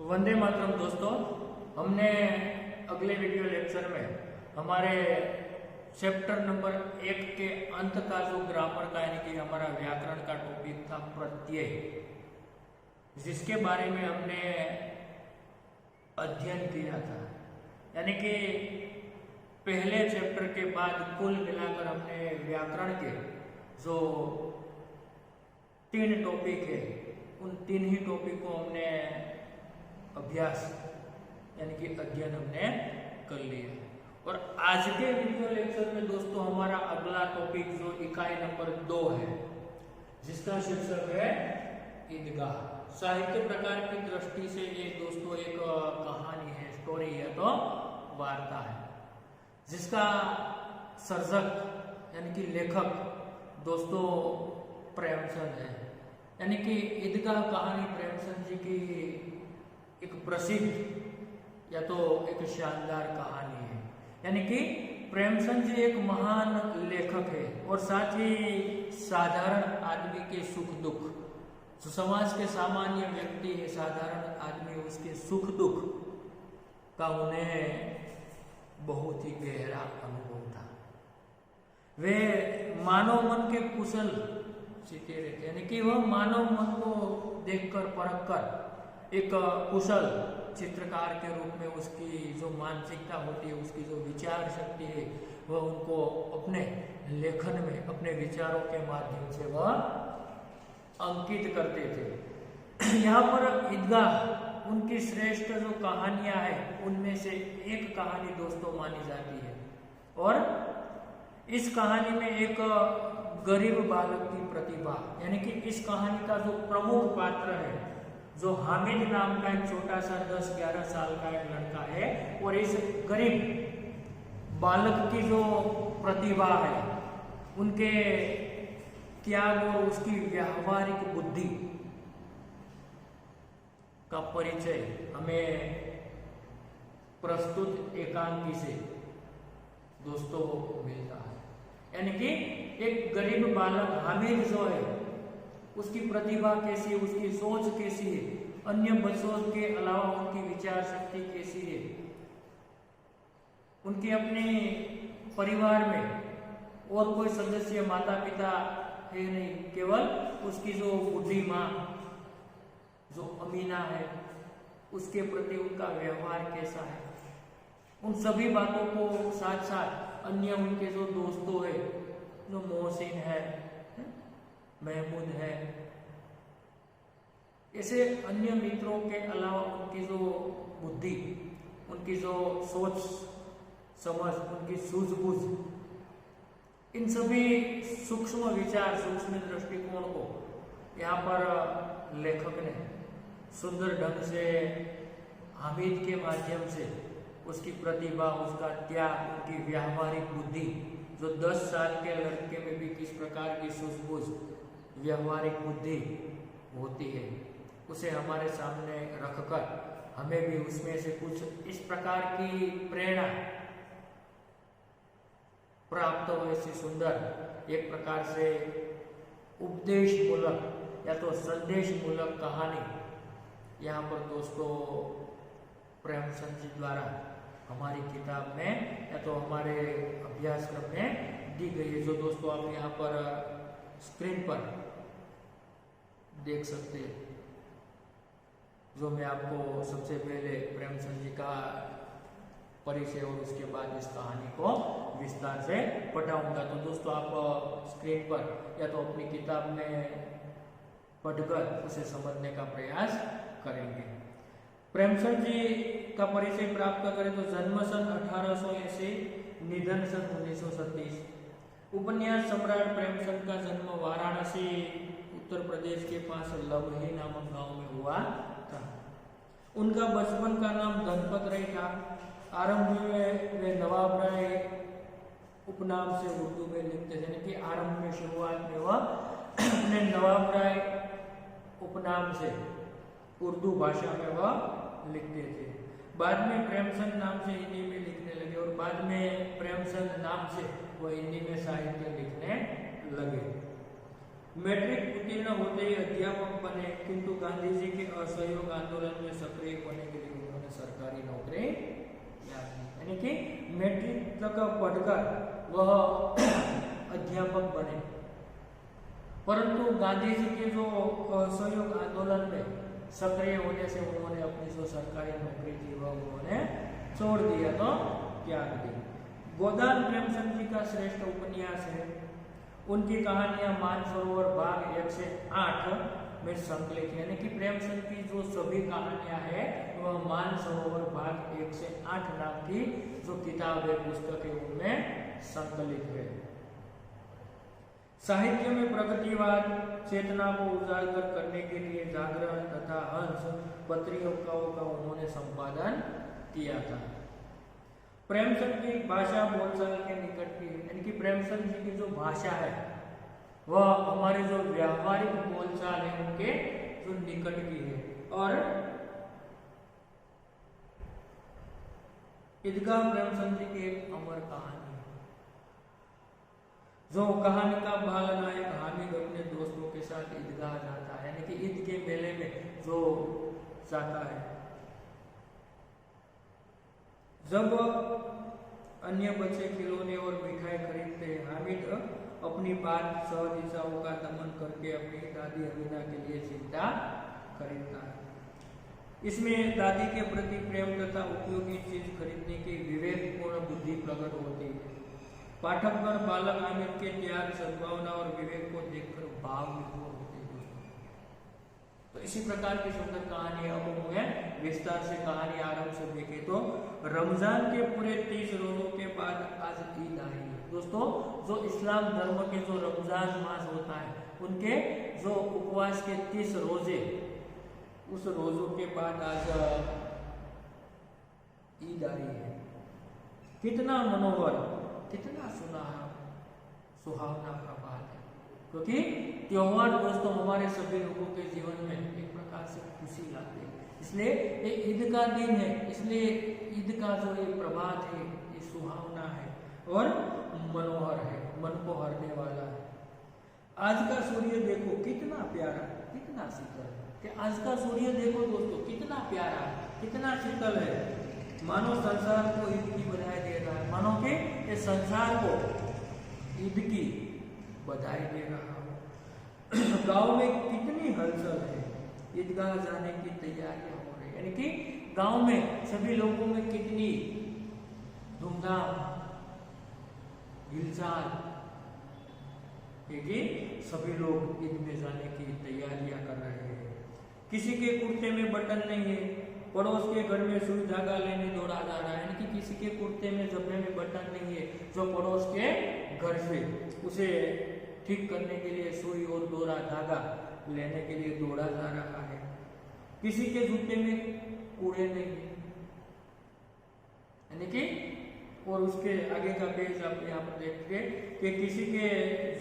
वंदे मातरम दोस्तों। हमने अगले वीडियो लेक्चर में हमारे चैप्टर नंबर 1 के अंत का जो ग्रामर का यानी कि हमारा व्याकरण का टॉपिक था प्रत्यय, जिसके बारे में हमने अध्ययन किया था। यानी कि पहले चैप्टर के बाद कुल मिलाकर हमने व्याकरण के जो 3 टॉपिक है उन 3 ही टॉपिक को हमने अभ्यास यानी कि अध्ययन हमने कर लिया। और आज के वीडियो लेक्चर में दोस्तों हमारा अगला टॉपिक जो इकाई नंबर 2 है, जिसका शीर्षक है ईदगाह। साहित्य प्रकार की दृष्टि से ये दोस्तों एक कहानी है, स्टोरी है, तो वार्ता है, जिसका सर्जक यानी कि लेखक दोस्तों प्रेमचंद है। यानी कि ईदगाह कहानी प्रेमचंद जी की एक प्रसिद्ध या तो एक शानदार कहानी है। यानी कि प्रेमचंद जी एक महान लेखक है और साथ ही साधारण आदमी के सुख दुख, जो समाज के सामान्य व्यक्ति है, साधारण आदमी, उसके सुख दुख का उन्हें बहुत ही गहरा अनुभव था। वे मानव मन के कुशल चितेरे थे, यानी कि वह मानव मन को देखकर परखकर एक कुशल चित्रकार के रूप में उसकी जो मानसिकता होती है, उसकी जो विचार शक्ति है, वह उनको अपने लेखन में अपने विचारों के माध्यम से वह अंकित करते थे। यहाँ पर ईदगाह उनकी श्रेष्ठ जो कहानियां हैं उनमें से एक कहानी दोस्तों मानी जाती है। और इस कहानी में एक गरीब बालक की प्रतिभा, यानी कि इस कहानी का जो प्रमुख पात्र है, जो हामिद नाम का एक छोटा सा 10-11 साल का एक लड़का है, और इस गरीब बालक की जो प्रतिभा है, उनके त्याग और उसकी व्यावहारिक बुद्धि का परिचय हमें प्रस्तुत एकांकी से दोस्तों मिलता है। यानी कि एक गरीब बालक हामिद जो है, उसकी प्रतिभा कैसी है, उसकी सोच कैसी है, अन्य बच्चों के अलावा उनकी विचार शक्ति कैसी है, उनके अपने परिवार में और कोई सदस्य माता पिता है नहीं, केवल उसकी जो बुढ़ी माँ जो अमीना है, उसके प्रति उनका व्यवहार कैसा है, उन सभी बातों को साथ साथ अन्य उनके जो दोस्तों है, जो मोहसिन है, महमूद है, ऐसे अन्य मित्रों के अलावा उनकी जो बुद्धि, उनकी जो सोच समझ, उनकी सूझबूझ, इन सभी सूक्ष्म विचार, सूक्ष्म दृष्टिकोण को यहाँ पर लेखक ने सुंदर ढंग से हामिद के माध्यम से उसकी प्रतिभा, उसका त्याग, उनकी व्यावहारिक बुद्धि, जो 10 साल के लड़के में भी किस प्रकार की सूझबूझ, व्यावहारिक बुद्धि होती है, उसे हमारे सामने रखकर हमें भी उसमें से कुछ इस प्रकार की प्रेरणा प्राप्त हो। ऐसी सुंदर एक प्रकार से उपदेश मूलक या तो संदेश मूलक कहानी यहाँ पर दोस्तों प्रेमचंद जी द्वारा हमारी किताब में या तो हमारे अभ्यासक्रम में दी गई है, जो दोस्तों आप यहाँ पर स्क्रीन पर देख सकते हैं। जो मैं आपको सबसे पहले प्रेमचंद जी का परिचय और उसके बाद इस कहानी को विस्तार से पढ़ाऊंगा। तो दोस्तों आप स्क्रीन पर या तो अपनी किताब में पढ़कर उसे समझने का प्रयास करेंगे। प्रेमचंद जी का परिचय प्राप्त करें तो जन्म सन 1880, निधन सन 1937। उपन्यास सम्राट प्रेमचंद का जन्म वाराणसी उत्तर प्रदेश के पास लमही नामक गांव में हुआ था। उनका बचपन का नाम धनपत राय था। आरंभ में वे नवाब राय उपनाम से उर्दू में लिखते थे, यानी कि आरंभ में शुरुआत में वह अपने नवाब राय उपनाम से उर्दू भाषा में वह लिखते थे। बाद में प्रेमचंद नाम से हिंदी में लिखने लगे और बाद में प्रेमचंद नाम से वह हिंदी में साहित्य लिखने लगे। मैट्रिक उत्तीर्ण होते ही अध्यापक बने, किंतु गांधी जी के असहयोग आंदोलन में सक्रिय होने के लिए उन्होंने सरकारी नौकरी त्याग दी। यानी कि मैट्रिक तक पढ़कर वह अध्यापक बने, परंतु गांधी जी के जो असहयोग आंदोलन में सक्रिय होने से उन्होंने अपनी जो सरकारी नौकरी थी वह उन्होंने छोड़ दिया, तो त्याग दी। गोदान प्रेमचंद जी का श्रेष्ठ उपन्यास है। उनकी कहानियां मानसरोवर भाग 1 से 8 में संकलित है। यानी कि प्रेमचंद की जो सभी कहानियां हैं वह मानसरोवर भाग 1 से 8 नाम की जो किताब है, पुस्तक है, उनमें संकलित है। साहित्य में प्रगतिवाद चेतना को उजागर करने के लिए जागरण तथा हंस पत्रिकाओं का उन्होंने संपादन किया था। प्रेमचंद की भाषा बोलचाल के निकट की है। यानी कि प्रेमचंद जी की जो भाषा है वह हमारे जो व्यावहारिक बोलचाल है उनके जो निकट की है। और ईदगाह प्रेमचंद जी की एक अमर कहानी है। जो कहानी का बाल नायक हामिद अपने दोस्तों के साथ ईदगाह जाता है, यानी कि ईद के मेले में जो जाता है। जब अन्य बच्चे खिलौने और मिठाई खरीदते हैं, हामिद अपनी बात सहज इच्छाओं का दमन करके अपनी दादी अमीना के लिए चिंता खरीदता है। इसमें दादी के प्रति प्रेम तथा उपयोगी चीज खरीदने की विवेकपूर्ण बुद्धि प्रकट होती है। पाठकगण बालक हामिद के त्याग, सद्भावना और विवेक को देखकर भावविभोर होते हैं। तो इसी प्रकार की सुंदर कहानी अब हमें विस्तार से कहानी आरंभ से देखें तो रमजान के पूरे 30 रोजों के बाद आज ईद आई है। दोस्तों, जो इस्लाम धर्म के जो रमजान मास होता है उनके जो उपवास के 30 रोजे, उस रोजों के बाद आज ईद आई है। कितना मनोहर, कितना सुहावना प्रभात है, क्योंकि त्योहार दोस्तों हमारे सभी लोगों के जीवन में एक प्रकार से खुशी लाते हैं। इसलिए ये ईद का दिन है, इसलिए ईद का जो ये प्रभात है ये सुहावना है और मनोहर है, मन को हरने वाला है। आज का सूर्य देखो कितना प्यारा, कितना शीतल है। कि आज का सूर्य देखो दोस्तों कितना प्यारा है, कितना शीतल है, मानो संसार को ईद की बधाई दे रहा है, मानो कि ये संसार को ईद की बधाई दे रहा हो। गांव में कितनी हलचल है, ईदगाह जाने की तैयारियां हो रही है। यानी कि गांव में सभी लोगों में कितनी धूमधाम हिलचाल है कि सभी लोग ईद में जाने की तैयारियां कर रहे हैं। किसी के कुर्ते में बटन नहीं है, पड़ोस के घर में सुई धागा लेने दौड़ा जा रहा है। यानी कि किसी के कुर्ते में जबड़े में बटन नहीं है, जो पड़ोस के घर से उसे ठीक करने के लिए सुई और दोरा धागा लेने के लिए दौड़ा जा रहा है। किसी के जूते में कूड़े नहीं है, यानी कि और उसके आगे का पेज आप यहाँ पर देखिए कि किसी के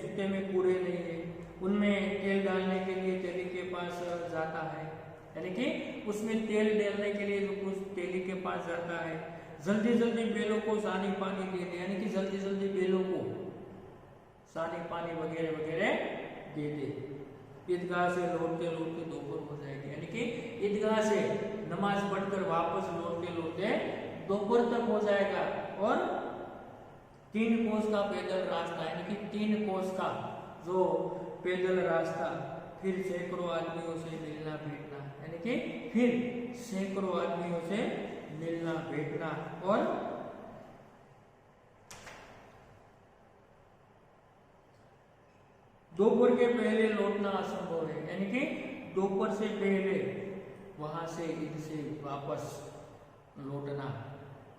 जूते में कूड़े नहीं है, उनमें तेल डालने के लिए तेली के पास जाता है, यानी कि उसमें तेल डालने के लिए जो कुछ तेली के पास जाता है। जल्दी जल्दी बेलों को सानी पानी दे दे, यानी कि जल्दी जल्दी बेलों को सानी पानी वगैरह वगैरह दे दे। ईदगाह से लौटते लौटते दोपहर हो जाएगी, यानी कि ईदगाह से नमाज पढ़कर वापस लौटते लौटते दोपहर तक हो जाएगा। और 3 कोस का पैदल रास्ता, यानी कि 3 कोस का जो पैदल रास्ता, फिर सैकड़ों आदमियों से मिलना बैठना, यानी कि फिर सैकड़ों आदमियों से मिलना बैठना। और दोपहर के पहले लौटना असंभव है, यानी कि दोपहर से पहले वहां से ईद से वापस लौटना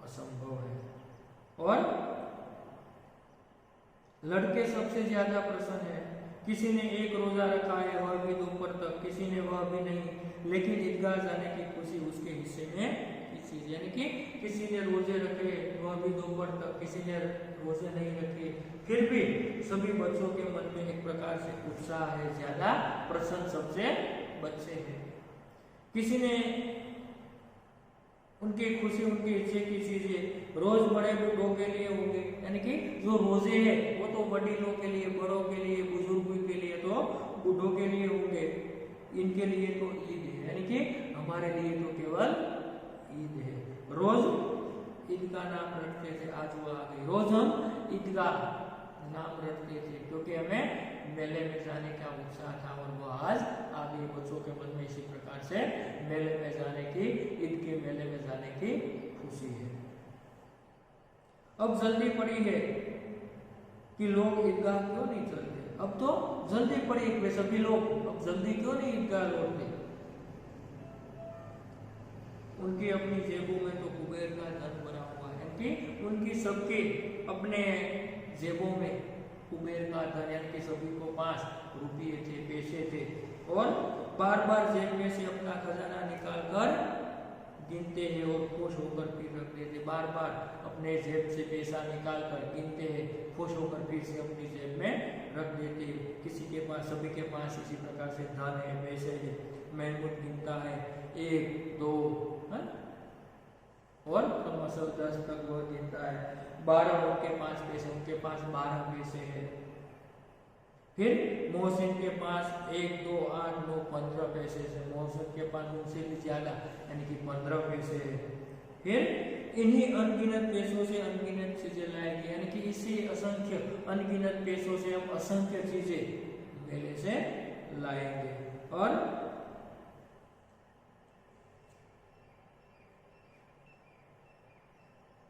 असंभव है। और लड़के सबसे ज्यादा प्रसन्न है। किसी ने 1 रोजा रखा है, वह भी दोपहर तक, किसी ने वह भी नहीं, लेकिन ईदगाह जाने की खुशी उसके हिस्से में किसी, यानी कि किसी ने रोजे रखे वह भी दोपहर तक, किसी ने रोजे नहीं रखे, फिर भी सभी बच्चों के मन में एक प्रकार से उत्साह है, ज्यादा प्रसन्न सबसे बच्चे हैं। किसी ने उनकी खुशी, उनकी इच्छा की चीजें रोज बड़े बूढ़ों के लिए होंगे, यानी कि जो रोजे हैं वो तो वडीलों के लिए, बड़ों के लिए, बुजुर्गों के लिए, तो बूढ़ों के लिए होंगे। इनके लिए तो ईद है, यानी कि हमारे लिए तो केवल ईद है। रोज ईद का नाम रखते थे, आज वो आ गई। रोज हम ईद का नाम रखते थे क्योंकि हमें मेले में जाने का उत्साह था और वो आज आ गई बच्चों के मन में। इसी प्रकार से मेले में जाने की, ईद के मेले में जाने की खुशी है। अब जल्दी पड़ी है कि लोग ईदगाह क्यों नहीं चलते। अब तो जल्दी पड़ी है सभी लोग, अब जल्दी क्यों नहीं ईदगाह लौटते। उनकी अपनी जेबों में तो कुबेर का धन भरा हुआ है कि उनकी सबके अपने जेबों में कुबेर का धन, यानी कि सभी को 5 रुपये थे, पैसे थे, और बार बार जेब में से अपना खजाना निकाल कर गिनते हैं और खुश होकर फिर रख देते। बार बार अपने जेब से पैसा निकाल कर गिनते हैं, खुश होकर फिर से अपनी जेब में रख देते। किसी के पास, सभी के पास इसी प्रकार से धन है, पैसे है। महमूद गिनता है 1 2 और 10 तक वह गिनता है। 12 उनके 5 पैसे, उनके पास 12 पैसे है। फिर मोहसिन के पास 1 2 8 9 15 पैसे है। मोहसिन के पास उनसे भी ज्यादा, यानी कि 15 पैसे है। फिर इन्हीं अनगिनत पैसों से अनगिनत चीजें लाएंगे, यानी कि इसी असंख्य अनगिनत पैसों से हम असंख्य चीजें मेले से लाएंगे। और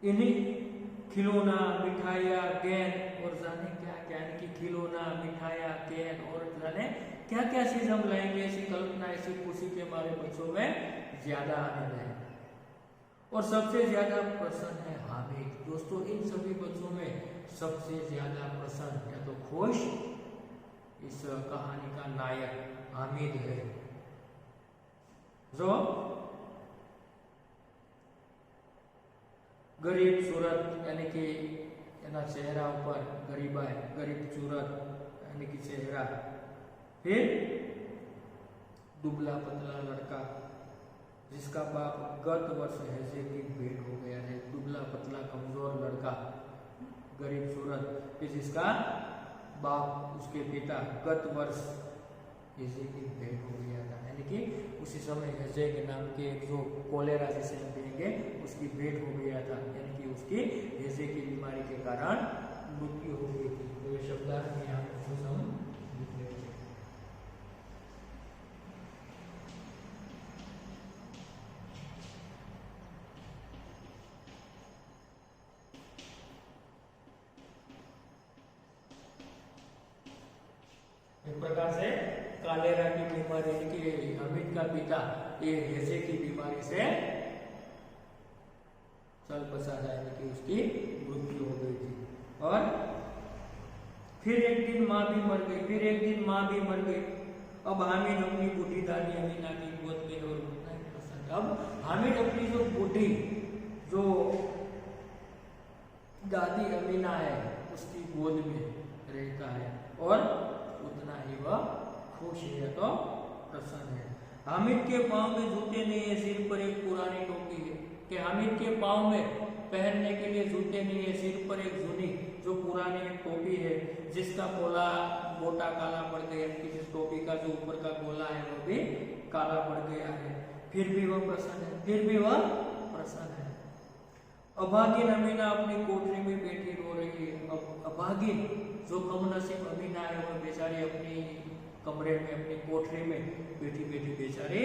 इन्हीं खिलौना, मिठाइयाँ, गेंद और जाने क्या क्या, यानी कि खिलौना, मिठाइयाँ, गेंद और जाने क्या क्या चीज हम लाएंगे, ऐसी कल्पना, ऐसी खुशी के हमारे बच्चों में ज्यादा आनंद है। और सबसे ज्यादा प्रसन्न है हामिद। दोस्तों, इन सभी बच्चों में सबसे ज्यादा प्रसन्न या तो खुश इस कहानी का नायक हामिद है, जो गरीब सूरत, यानी कि चेहरा ऊपर गरीबा है, गरीब सूरत यानी कि चेहरा। फिर दुबला पतला लड़का जिसका बाप गत वर्ष हैजे की भेंट हो गया है। दुबला पतला कमजोर लड़का गरीब सूरत कि जिसका बाप, उसके पिता गत वर्ष हैजे की भेंट हो गया था, यानी कि उसी समय हैजे के नाम के जो कोलेरा जिसे हम कहेंगे उसकी भेंट हो गया था, यानी कि उसकी हैजे की बीमारी के कारण मृत्यु हो गई थी। तो ये शब्द यहाँ हम लिख लेते हैं। एक प्रकार से कालेरा की बीमारी, यानी कि हामिद का पिता ये हैजे की बीमारी से चल बसा था, यानी कि उसकी मृत्यु हो गई थी। और फिर एक दिन माँ भी मर गई, फिर एक दिन माँ भी मर गई। अब हामिद अपनी बूढ़ी दादी अमीना की गोद में और उतना ही पसंद। अब हामिद अपनी जो बूढ़ी जो दादी अमीना है उसकी गोद में रहता है और उतना ही वह खुश है, तो प्रसन्न है। हामिद के पाँव में जूते नहीं है, सिर पर एक पुरानी टोपी है। कि हामिद के पाँव में पहनने के लिए जूते नहीं है, सिर पर एक जूनी जो पुरानी एक टोपी है जिसका गोला मोटा काला पड़ गया, जिस टोपी का जो ऊपर का गोला है वो भी काला पड़ गया है। फिर भी वह प्रसन्न है, फिर भी वह प्रसन्न है। अभागिन अमीना अपनी कोठरी में बैठी रो रही है। अभागिन जो कमनसीब अमीना है वह बेचारी अपनी कमरे में, अपनी कोठरी में बैठी बैठी बेचारी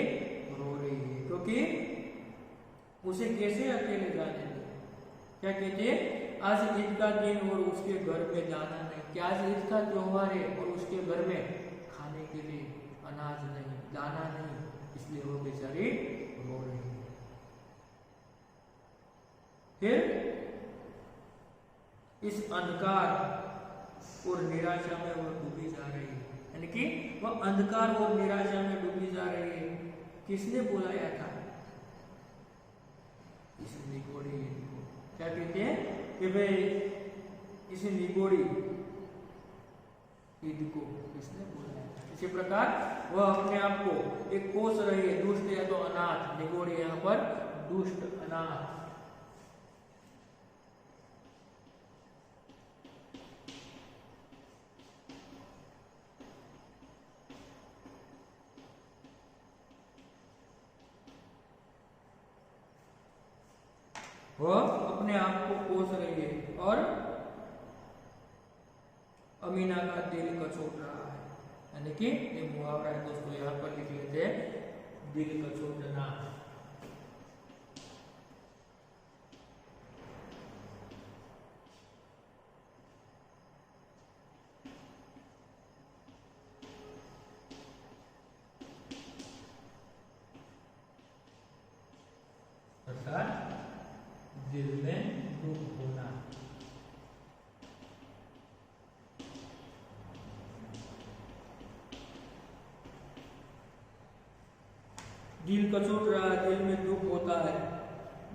रो रही है, क्योंकि उसे कैसे अकेले जाने दे। क्या कहते हैं, आज ईद का दिन और उसके घर में जाना नहीं, क्या आज ईद का त्योहार है और उसके घर में खाने के लिए अनाज नहीं, दाना नहीं, इसलिए वो बेचारी रो रही है। फिर इस अंधकार और निराशा में वह डूबी जा रही है, यानी कि वह अंधकार और निराशा में डूबी जा रही है। किसने बुलाया था? इस निगोड़ी को क्या कहते हैं कि भाई इस निगोड़ी ईद को किसने बुलाया था। इसी प्रकार वह अपने आप को एक कोस रही है, दुष्ट या तो अनाथ निगोड़ी यहाँ पर दुष्ट अनाथ। वह अपने आप को कोस रही है और अमीना का दिल कचोट रहा है। यानी कि ये मुहावरा है दोस्तों, यहाँ पर लिख लेते हैं दिल कचोटना। अर्थात दिल में दुख होना। दिल कचोट रहा है, दिल में दुख होता है।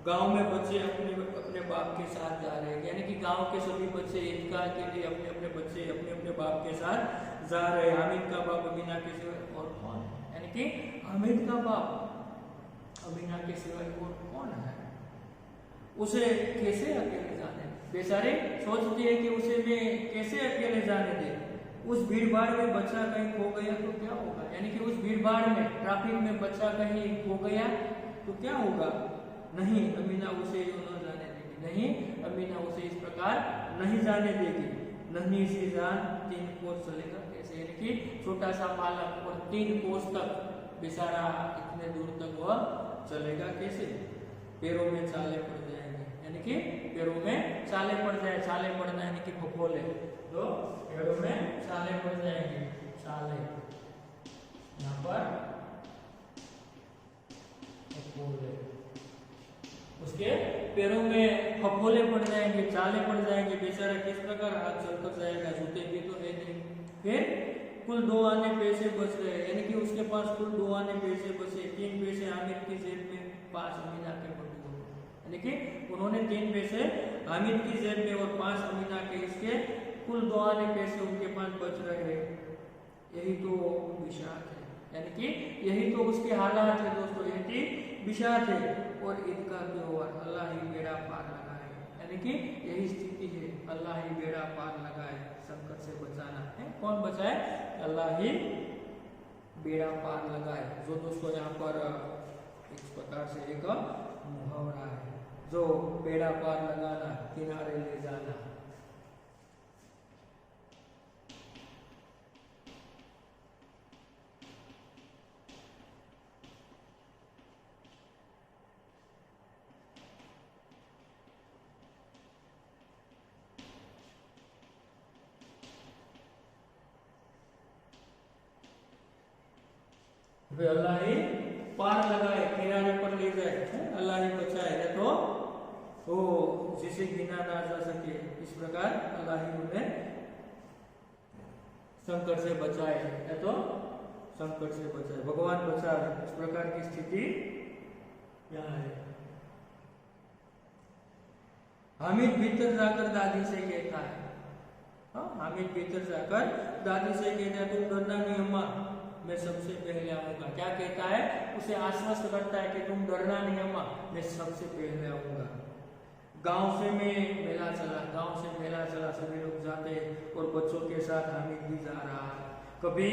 गांव में बच्चे अपने अपने बाप के साथ जा रहे हैं, यानी कि गांव के सभी बच्चे ईदगाह के लिए अपने अपने बच्चे अपने अपने बाप के साथ जा रहे हैं। हामिद का बाप अमीना के सिवाय और कौन है? यानी कि हामिद का बाप अमीना के सिवाय और कौन है? उसे कैसे अकेले जाने दे? बेचारे सोचते हैं कि उसे मैं कैसे अकेले जाने दे। उस भीड़ भाड़ में बच्चा कहीं खो गया तो क्या होगा? यानी कि उस भीड़ भाड़ में ट्रैफिक में बच्चा कहीं खो गया तो क्या होगा? नहीं, अमीना उसे यूं न जाने देगी। नहीं, अमीना उसे इस प्रकार नहीं जाने देगी। नन्ही सी जान 3 कोस चलेगा कैसे? यानी कि छोटा सा बालक और 3 कोस तक बेचारा इतने दूर तक वह चलेगा कैसे? पैरों में छाले पड़ जाएंगे, यानी कि पैरों में छाले पड़ जाए। छाले पड़ना यानी कि फफोले, तो पैरों में छाले पड़ जाएंगे। छाले यहाँ पर फफोले, उसके पैरों में फफोले पड़ जाएंगे, छाले पड़ जाएंगे। बेचारा किस प्रकार हाथ चलकर जाएगा? जूते भी तो है नहीं। फिर कुल 2 आने पैसे बच रहे, यानी कि उसके पास कुल 2 आने पैसे बचे। 3 पैसे हामिद की जेब में, 5 अमीना के बटुए, यानी कि उन्होंने 3 पैसे हामिद की जेब में और 5 अमीना के, इसके कुल 2 आने पैसे उनके पास बच रहे हैं। यही तो बिशात है, यानी कि यही तो उसके हालात है दोस्तों। यही बिशात है और ईदगाह त्योहार अल्लाह ही बेड़ा पार लगाए, यानी कि यही स्थिति है। अल्लाह ही बेड़ा पार लगाए, संकट से बचाना है। कौन बचाए? अल्लाह ही बेड़ा पार लगाए। जो दोस्तों यहाँ पर इस प्रकार से एक मुहावरा है, जो बेड़ा पार लगाना, किनारे ले जाना। वे अल्लाह ही पार लगाए, किनारे पर ले जाए, अल्लाह ही बचाए। या तो वो जिसे गिना ना जा सके, इस प्रकार अल्लाह ही उन्हें संकट से बचाए, या तो संकट से बचाए, भगवान बचाए। इस प्रकार की स्थिति यहाँ है। हामिद भीतर जाकर दादी से कहता है, हामिद भीतर जाकर दादी से कहता है, तुम डरना नहीं अम्मा, मैं सबसे पहले आऊंगा। क्या कहता है? उसे आश्वस्त करता है कि तुम डरना नहीं अम्मा, मैं सबसे पहले आऊंगा। गांव से मैं मेला चला, गांव से मेला चला, सभी लोग जाते और बच्चों के साथ हामिद भी जा रहा है। कभी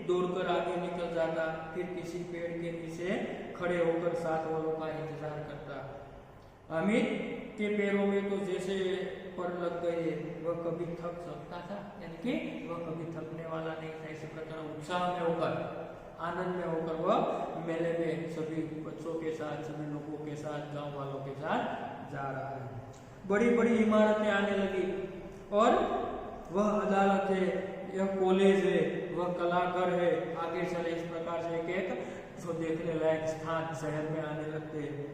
दौड़कर आगे निकल जाता, फिर किसी पेड़ के नीचे खड़े होकर साथ वालों का इंतजार करता। हामिद के पैरों में तो जैसे पर लग गए, वह कभी थक सकता था, यानी कि वह कभी थकने वाला नहीं था। इसी प्रकार उत्साह में होकर, आनंद में होकर वह मेले में सभी बच्चों के साथ, सभी लोगों के साथ, गांव वालों के साथ जा रहा है। बड़ी बड़ी इमारतें आने लगी और वह अदालत है, यह कॉलेज है, वह कलाघर है। आगे चले इस प्रकार से एक जो देखने लायक स्थान शहर में आने लगते हैं।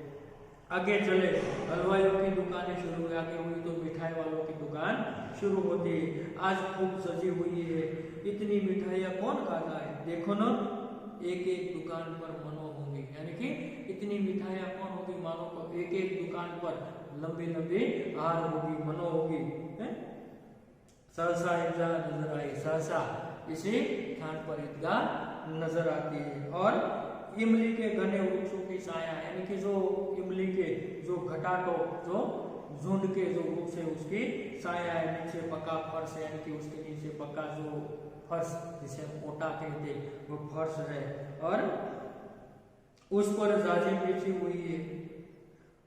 आगे चले हलवाइयों की दुकानें शुरू हुई, आगे हुई तो मिठाई वालों की दुकान शुरू होती है। आज खूब सजी हुई है, इतनी मिठाइयाँ कौन खाता है? देखो ना, एक एक दुकान पर मनो होंगी, यानी कि इतनी मिठाइयाँ कौन होगी? मानो को एक एक दुकान पर लंबी लंबी हार होगी, मनो होगी। सहसा ईदगाह नजर आई, सहसा इसी स्थान पर ईदगाह नजर आती है। और इमली के घने वृक्षों की छाया, यानी कि जो इमली के जो घटाटो जो झुंड के जो वृक्ष है उसकी छाया है, नीचे पक्का फर्श है, यानी कि उसके नीचे पक्का जो फर्श जिसे हम ओटा कहते हैं वो फर्श है, और उस पर जाजिम बिछी हुई है।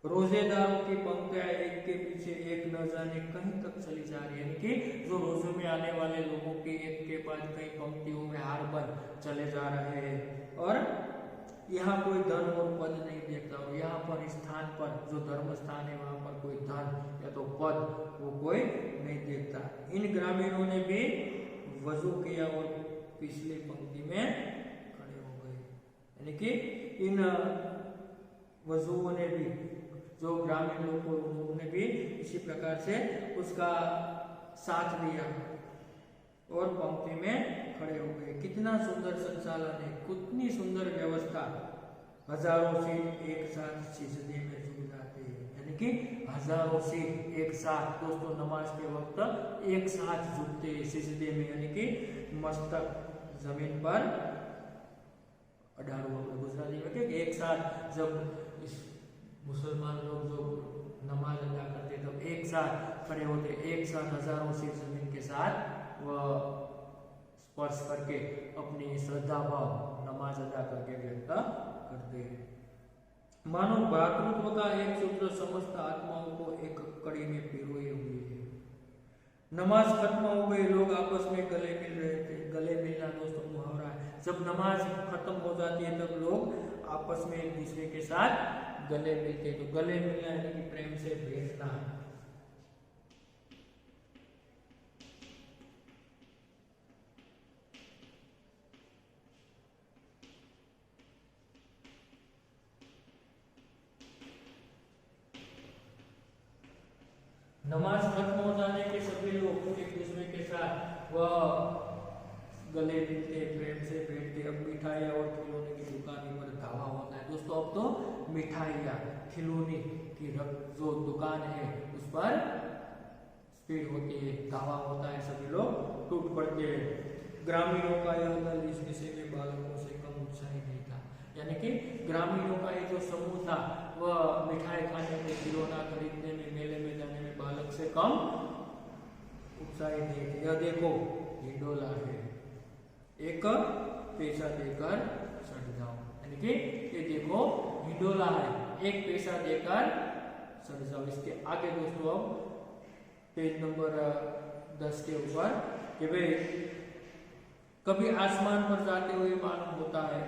रोजेदारों की पंक्तियां एक के पीछे एक न जाने कहीं तक चली जा रही है, यानी कि जो रोजों में आने वाले लोगों की एक के बाद कई पंक्तियों में हार बन चले जा रहे हैं, और यहाँ कोई धन और पद नहीं देखता, और यहाँ पर स्थान पर जो धर्म स्थान है वहां पर कोई धन या तो पद वो कोई नहीं देखता। इन ग्रामीणों ने भी वजू किया और पिछली पंक्ति में खड़े हो गए, यानी कि इन वजुओं ने भी, जो ग्रामीण लोगों ने भी इसी प्रकार से उसका साथ दिया और पंक्ति में खड़े हो गए। कितना सुंदर संचालन है, कितनी सुंदर व्यवस्था। हजारों सीट एक साथ सिजदे में झुक जाते हैं, यानी कि हजारों सीट एक साथ दोस्तों नमाज के वक्त एक साथ झुकते हैं सिजदे में, यानी कि मस्तक जमीन पर अडारू गुजराती में कि एक साथ जब इस मुसलमान लोग जो नमाज अदा करते तब एक साथ खड़े होते, एक साथ हजारों सीट जमीन के साथ वह स्पर्श करके अपनी श्रद्धा भाव नमाज अदा करके व्यक्त करते हैं। मानो भातृत्व का एक सूत्र समस्त आत्माओं को एक कड़ी में पिरोए हुए है। नमाज खत्म हो गई, लोग आपस में गले मिल रहे थे। गले मिलना दोस्तों मुहावरा है, जब नमाज खत्म हो जाती है तब लोग आपस में एक दूसरे के साथ गले मिलते, तो गले मिलना यानी कि प्रेम से भेंटना है। नमाज खत्म हो जाने के सभी लोग एक दूसरे के साथ वह गले मिलते, प्रेम से बैठते। अब मिठाइयाँ और खिलौने की दुकान पर धावा होता है दोस्तों। अब तो मिठाइयाँ खिलौने की जो दुकान है उस पर स्पीड होती है, धावा होता है, सभी लोग टूट पड़ते हैं। ग्रामीणों का यह दल इस विषय में बालकों से कम उत्साही नहीं था, यानी कि ग्रामीणों का ये जो समूह था वह मिठाई खाने में, खिलौना खरीदने में, मेले में जाने में बालक से कम उत्साही नहीं थे। यह देखो हिंडोला है, एक पैसा देकर सट जाओ, यानी कि ये देखो हिंडोला है, एक पैसा देकर सट जाओ। इसके आगे दोस्तों अब पेज नंबर 10 के ऊपर कि भाई कभी आसमान पर जाते हुए मालूम होता है,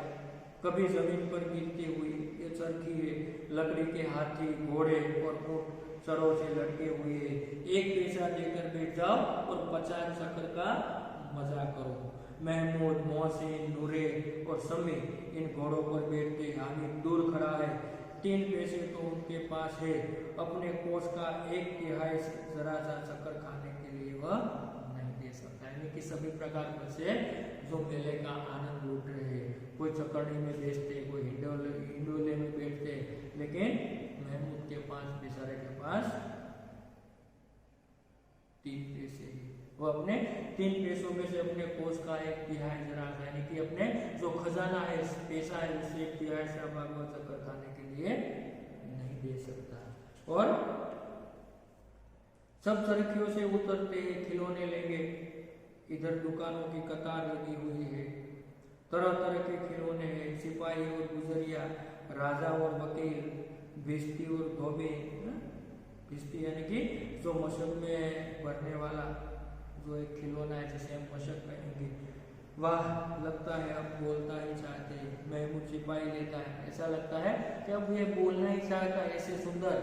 कभी जमीन पर गिरती हुई। ये चरखी है, लकड़ी के हाथी, घोड़े और ऊंट सरों से लटके हुए। एक पैसा देकर बैठ जाओ और 50 चक्कर का मजा करो। महमूद, मोहसिन, नूरे और समी इन घोड़ों पर बैठते। हामिद दूर खड़ा है, 3 पैसे तो उनके पास है, अपने कोष का 1/3 जरा सा चक्कर खाने के लिए वह नहीं दे सकता। यानी कि सभी प्रकार से जो मेले का आनंद लूट रहे हैं, कोई चक्करनी में बेचते, कोई हिंडोले में बैठते, लेकिन महमूद के पास, बेचारे के पास 3 पैसे, वो अपने 3 पैसों में से अपने कोष का 1/3 जरा, यानी कि अपने जो खजाना है, पैसा है, उससे 1/3 से भागवत चक्कर खाने के लिए नहीं दे सकता। और सब चरखियों से उतरते हैं, खिलौने लेंगे। इधर दुकानों की कतार लगी हुई है, तरह तरह के खिलौने हैं। सिपाही और गुजरिया, राजा और वकील, भिश्ती और धोबे। भिश्ती यानी कि जो मशक में भरने वाला जो एक खिलौना है जिसे हम मशक कहेंगे। वाह, लगता है अब बोलता ही चाहते हैं। महमूद सिपाही लेता है, ऐसा लगता है कि अब ये बोलना ही चाहता है। ऐसे सुंदर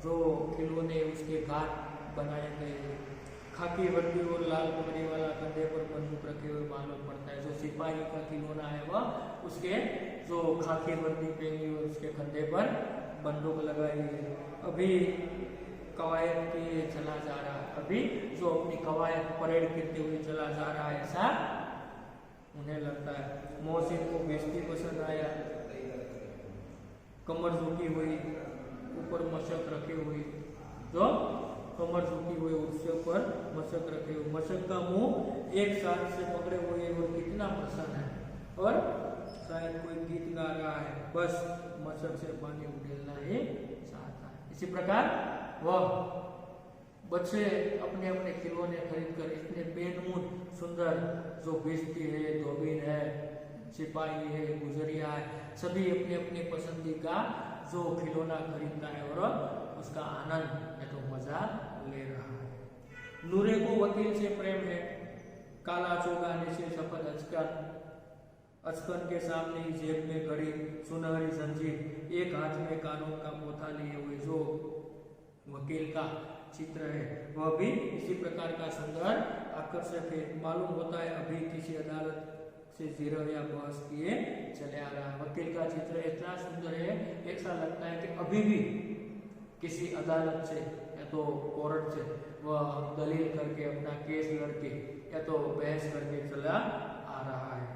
जो खिलौने उसके घाट बनाए गए। खाकी वर्दी और लाल पगड़ी वाला कंधे पर बंदूक रखे हुए मालूम पड़ता है। जो सिपाही का खिलौना है वह उसके जो खाकी वर्दी पहनी हुई उसके कंधे पर बंदूक लगाई है। अभी कवायद किए चला जा रहा है, अभी जो अपनी कवायद परेड करते हुए चला जा रहा है, ऐसा उन्हें लगता है। मोहसिन को बेइज्जती पसंद आया, कमर झुकी हुई, ऊपर मशक रखी हुई, जो कमर झुकी हुई उसके ऊपर मशक रखे हुए, मशक का मुंह एक साथ से पकड़े हुए और कितना प्रसन्न है। और शायद कोई गीत गा रहा है, बस मशक से पानी उड़ेलना ही चाहता है। इसी प्रकार वह बच्चे अपने अपने खिलौने खरीद कर इतने बेनमून सुंदर, जो बेचती है, धोबीन है, सिपाही है, गुजरिया है, सभी अपनी अपनी पसंदीदा जो खिलौना खरीदता है और उसका आनंद या तो मजा ले रहा है। नूरे को वकील से प्रेम है, काला चौगाने से सफेद अचकन, अचकन के सामने ही जेब में घड़ी, सुनहरी जंजीर, एक हाथ में कानून का पोथा लिए हुए जो वकील का चित्र है, वह भी इसी प्रकार का सुंदर आकर्षक है। मालूम होता है अभी किसी अदालत से जिरह या बहस किए चले आ रहा है। वकील का चित्र इतना सुंदर है, ऐसा लगता है कि अभी भी किसी अदालत से या तो कोर्ट से वह दलील करके अपना केस लड़के या तो बहस करके चला आ रहा है।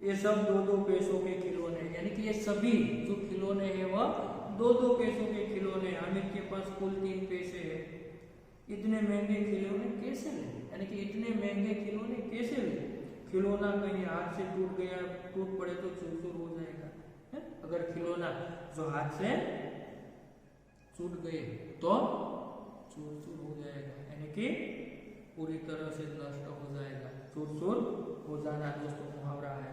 ये सब 2-2 पैसों के खिलौने, यानी कि ये सभी जो खिलौने हैं वह 2-2 पैसों के खिलौने। हामिद के पास कुल 3 पैसे है। इतने महंगे खिलौने कैसे ले, यानी कि इतने महंगे खिलौने कैसे ले? खिलौना कहीं हाथ से टूट गया, टूट पड़े तो चूर-चूर हो जाएगा है? अगर खिलौना जो हाथ से टूट गए तो चूर-चूर हो जाएगा, यानी कि पूरी तरह से नष्ट हो जाएगा। चूर-चूर हो जाना दोस्तों मुहावरा है।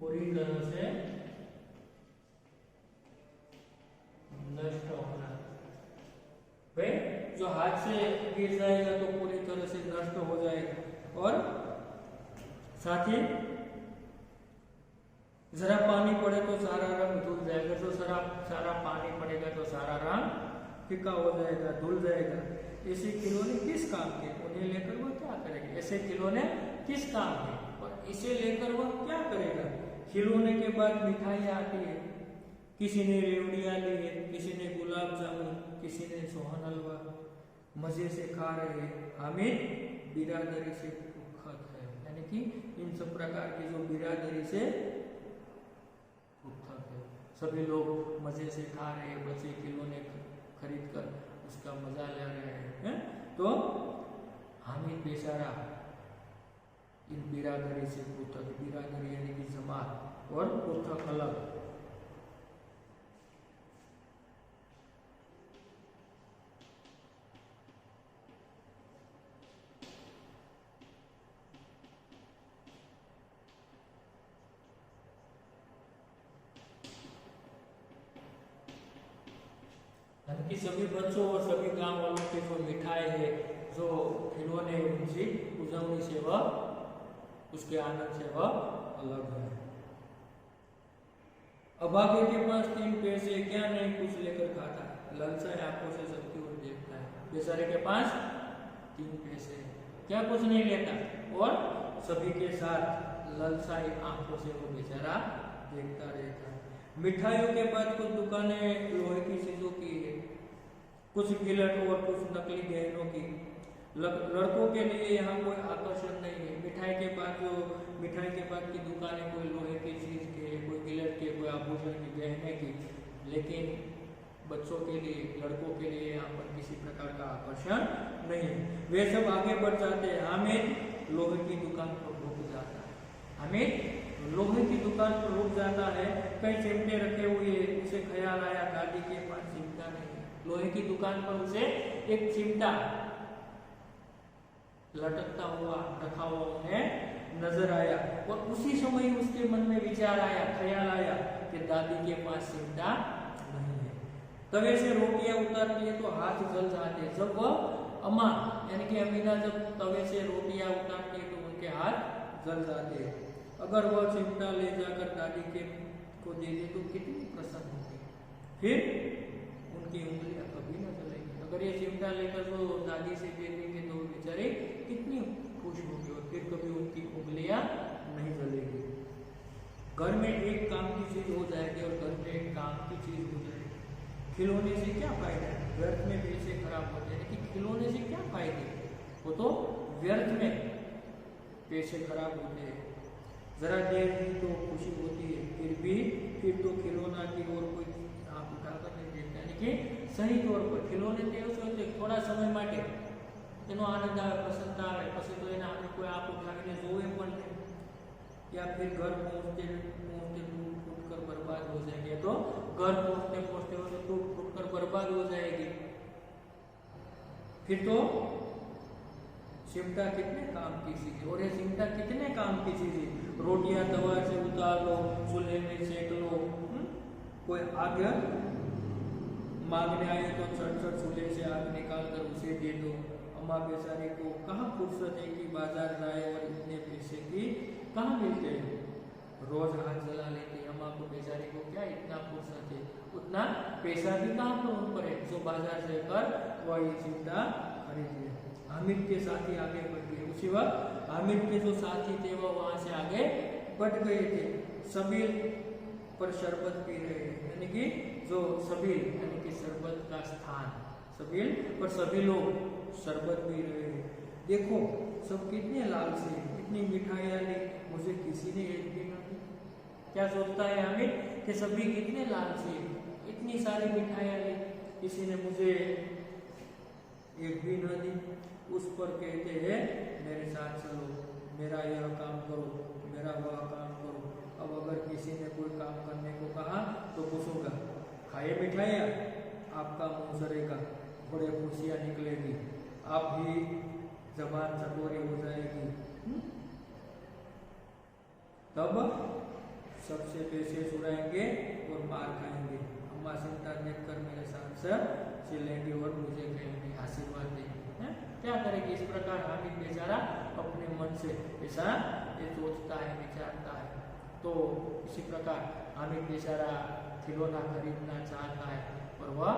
पूरी तरह से नष्ट होना। वे जो हाथ से गिर जाएगा तो पूरी तरह से नष्ट हो जाएगा, और साथ ही जरा पानी पड़े तो सारा रंग धुल जाएगा, जो सारा पानी पड़ेगा तो सारा रंग फीका हो जाएगा, धुल जाएगा। ऐसे खिलौने किस काम के? उन्हें लेकर वह क्या करेगा? ऐसे खिलौने किस काम के और इसे लेकर वह क्या करेगा? खिलौने के बाद मिठाई आती है, किसी ने रेवड़ियाँ ली है, किसी ने गुलाब जामुन, किसी ने सोहन हलवा, मजे से खा रहे हैं। हामिद बिरादरी से खुद है, यानी कि इन सब प्रकार की जो बिरादरी से खुद है, सभी लोग मजे से खा रहे हैं, बच्चे खिलौने खरीद कर उसका मजा ले रहे हैं। तो हामिद बेचारा इन बिरादरी से पृथक, बिरादरी यानी कि जमात और पृथक अलग। कि सभी बच्चों और सभी गांव वालों की जो मिठाई है, जो खिलौने, उनकी उजवनी से वह, उसके आनंद से वह अलग है। अभागे के पास 3 पैसे, क्या नहीं कुछ लेकर खाता है, ललचाए आंखों से सबकी ओर देखता है। बेचारे के पास 3 पैसे, क्या कुछ नहीं लेता, और सभी के साथ ललचाई आंखों से वो बेचारा देखता रहता है। मिठाइयों के बाद कुछ दुकानें लोहे की चीजों की है, कुछ गिलट और कुछ नकली गहनों की। लड़कों के लिए यहाँ कोई आकर्षण नहीं है। मिठाई के बाद की दुकानें कोई लोहे की चीज के, कोई गिलट के, कोई आभूषण के, गहने की, लेकिन बच्चों के लिए, लड़कों के लिए यहाँ पर किसी प्रकार का आकर्षण नहीं है। वे सब आगे बढ़ जाते हैं। हामिद लोहे की दुकान पर रुक जाता है। हामिद लोहे की दुकान पर रुक जाता है। कई चिमटे रखे हुए, उसे ख्याल आया दादी के पास चिमटा नहीं। लोहे की दुकान पर उसे एक चिमटा लटकता हुआ रखा हुआ उन्हें नजर आया, और उसी समय उसके मन में विचार आया, ख्याल आया कि दादी के पास चिमटा नहीं है। तवे से रोटियां उतारती है तो हाथ जल जाते। जब वह अम्मा यानी कि अमीना जब तवे से रोटियां उतारती है तो उनके हाथ जल जाते। अगर वह चिमटा ले जाकर दादी के को दे दे तो कितनी प्रसन्न होगी, फिर उनकी उंगलियां कभी न जलेंगी। अगर ये चिमटा लेकर वो दादी से दे देंगे तो बेचारे कितनी खुश होगी, और फिर कभी उनकी उंगलियां नहीं जलेगी। घर में एक काम की चीज हो जाएगी और घर में एक काम की चीज हो जाएगी। खिलौने से क्या फायदा है? व्यर्थ में पैसे खराब होते हैं, कि खिलौने से क्या फायदे? वो तो व्यर्थ में पैसे खराब होते हैं, जरा देर ही तो खुशी होती है, फिर तो खिलौना की ओर कोई आप उठाकर नहीं देखता। यानी कि सही तौर पर खिलौने थोड़ा समय માટે એનો આનંદ આવે, પસંદ આવે, પછી તો એના આપણે કોઈ આપ ઉઠાવીને જોવે પણ નહીં, या फिर घर पहुंचते पहुंचते टूट फूट कर बर्बाद हो जाएंगे। तो घर पहुंचते पहुंचते हो तो टूट फूट कर बर्बाद हो जाएगी। फिर तो चिमटा कितने काम की चीज है, और ये चिमटा कितने काम की चीज है। रोटियां तवा से उतार लो, चूल्हे में सेक लो, कोई आग मांगने आए तो चट चूल्हे से आग निकाल कर उसे दे दो। अम्मा बेचारी को कहाँ फुर्सत है कि बाजार जाए और इतने पैसे की कहाँ मिलते हैं, रोज हाथ जला लेती है। अम्मा को बेचारी को क्या इतना फुर्सत है, उतना पैसा भी कहाँ पर उन पर है जो बाजार से कर वही चिमटा खरीदिए। हामिद के साथी आगे बढ़ गए। उसी वक्त हामिद के जो साथी थे वो वहां से आगे बढ़ गए थे। सबील पर शरबत पी रहे हैं, यानी कि जो सबील यानी कि शरबत का स्थान, सबील पर सभी लोग शरबत पी रहे हैं। देखो सब कितने लालची, इतनी मिठाइयाँ ली, मुझे किसी ने एक भी न दी। क्या सोचता है हामिद कि सभी कितने लालची, इतनी सारी मिठाइयाँ ली, किसी ने मुझे एक भी न दी। उस पर कहते हैं मेरे साथ चलो, मेरा यह काम करो, मेरा वह काम करो। अब अगर किसी ने कोई काम करने को कहा तो पूछूंगा, खाए मिठाइयाँ, आपका मुंह सरेगा, बड़े खुशियाँ निकलेगी, आप भी जबान चटोरी हो जाएगी। तब सबसे पैसे चुराएंगे और मार खाएंगे। अम्मा चिमटा देखकर मेरे साथ सर चिल्लेंगे और मुझे कहेंगे आशीर्वाद देंगे। क्या करेंगे? इस प्रकार हामिद बेचारा अपने मन से ऐसा ये सोचता है, विचारता है। तो इसी प्रकार हामिद बेचारा खिलौना खरीदना चाहता है और वह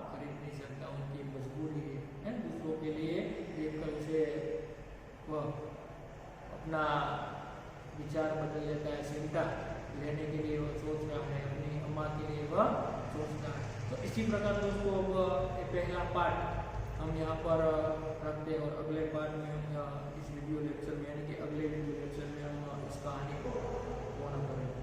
खरीद नहीं सकता, उनकी मजबूरी है। दूसरों के लिए देखकर उसे वह अपना विचार बदल लेता है, चिमटा लेने के लिए वह सोच रहा है, अपनी अम्मा के लिए वह सोचता है। तो इसी प्रकार दोस्तों अब ये पहला पार्ट हम यहाँ पर रखते हैं और अगले पार्ट में हम इस वीडियो लेक्चर में यानी कि अगले वीडियो लेक्चर में हम इस कहानी को पूर्ण करेंगे।